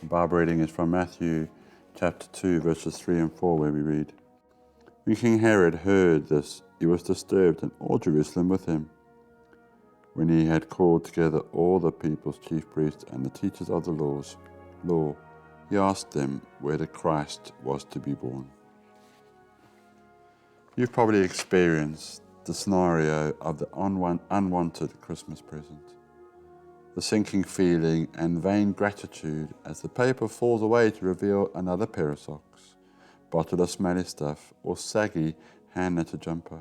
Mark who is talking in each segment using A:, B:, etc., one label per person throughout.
A: The Bible reading is from Matthew chapter 2, verses 3 and 4, where we read, When King Herod heard this, he was disturbed, and all Jerusalem with him. When he had called together all the people's chief priests and the teachers of the law, he asked them where the Christ was to be born. You've probably experienced the scenario of the unwanted Christmas present. The sinking feeling and vain gratitude as the paper falls away to reveal another pair of socks, bottle of smelly stuff, or saggy hand-knitted jumper.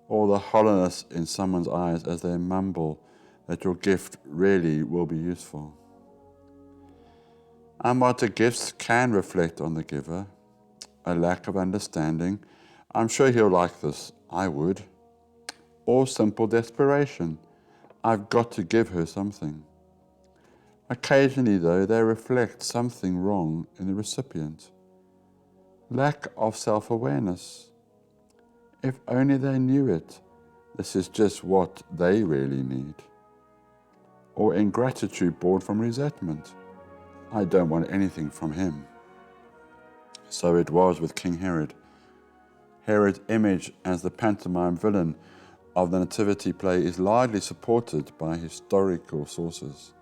A: Or the hollowness in someone's eyes as they mumble that your gift really will be useful. Unwanted gifts can reflect on the giver, a lack of understanding. I'm sure he'll like this, I would. Or simple desperation. I've got to give her something. Occasionally, though, they reflect something wrong in the recipient. Lack of self-awareness. If only they knew it, this is just what they really need. Or ingratitude born from resentment. I don't want anything from him. So it was with King Herod. Herod's image as the pantomime villain of the Nativity play is largely supported by historical sources.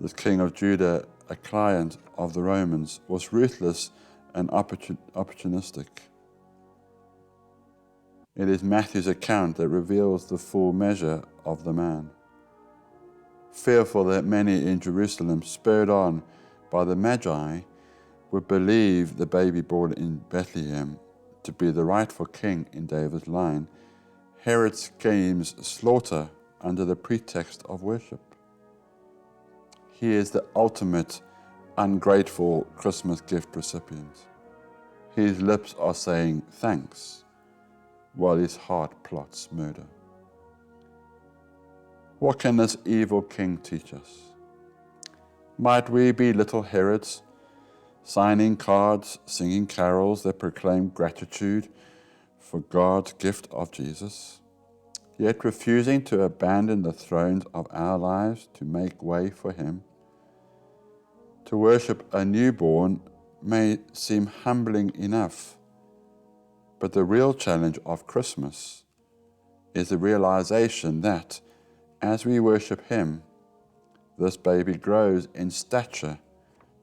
A: This king of Judah, a client of the Romans, was ruthless and opportunistic. It is Matthew's account that reveals the full measure of the man. Fearful that many in Jerusalem, spurred on by the Magi, would believe the baby born in Bethlehem to be the rightful king in David's line, Herod schemes slaughter under the pretext of worship. He is the ultimate ungrateful Christmas gift recipient. His lips are saying thanks, while his heart plots murder. What can this evil king teach us? Might we be little Herods, signing cards, singing carols that proclaim gratitude for God's gift of Jesus, yet refusing to abandon the thrones of our lives to make way for him? To worship a newborn may seem humbling enough, but the real challenge of Christmas is the realization that as we worship him, this baby grows in stature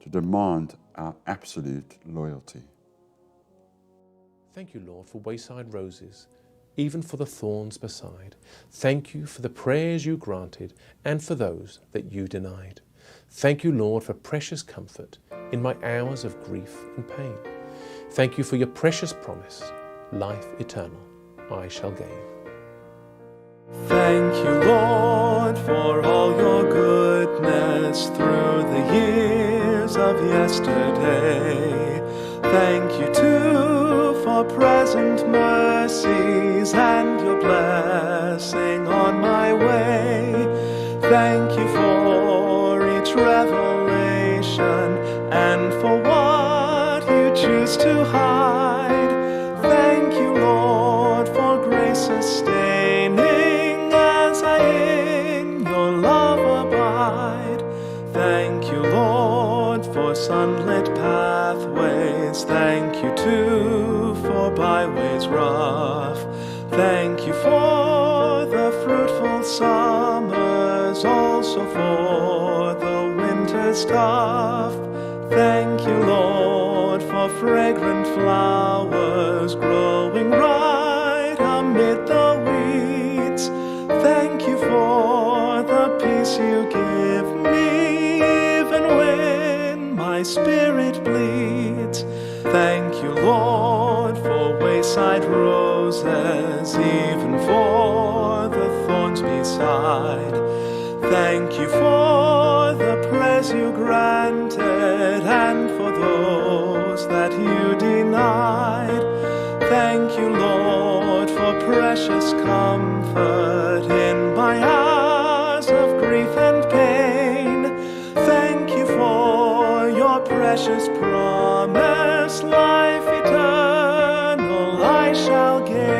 A: to demand our absolute loyalty.
B: Thank you, Lord, for wayside roses, even for the thorns beside. Thank you for the prayers you granted and for those that you denied. Thank you, Lord, for precious comfort in my hours of grief and pain. Thank you for your precious promise, life eternal I shall gain.
C: Thank you, Lord, for all your goodness through the years of yesterday. Thank you, too, for present mercies and your blessing on my way. Thank you for each revelation and for what you choose to hide. Thank you, Lord, for grace sustaining as I in your love abide. Thank you, Lord, for sunlit pathways. Thank you, too, for byways rough. Thank you for the fruitful summers, also for the winter's tough. Thank you, Lord, for fragrant flowers growing right amid the weeds. Thank you for the peace you give me, even when my spirit bleeds. Thank you, Lord, for wayside roses, even for the thorns beside. Thank you for the prayers you granted and for those that you denied. Thank you, Lord, for precious comfort in my hours of grief and pain. Thank you for your precious promise, life eternal I shall gain.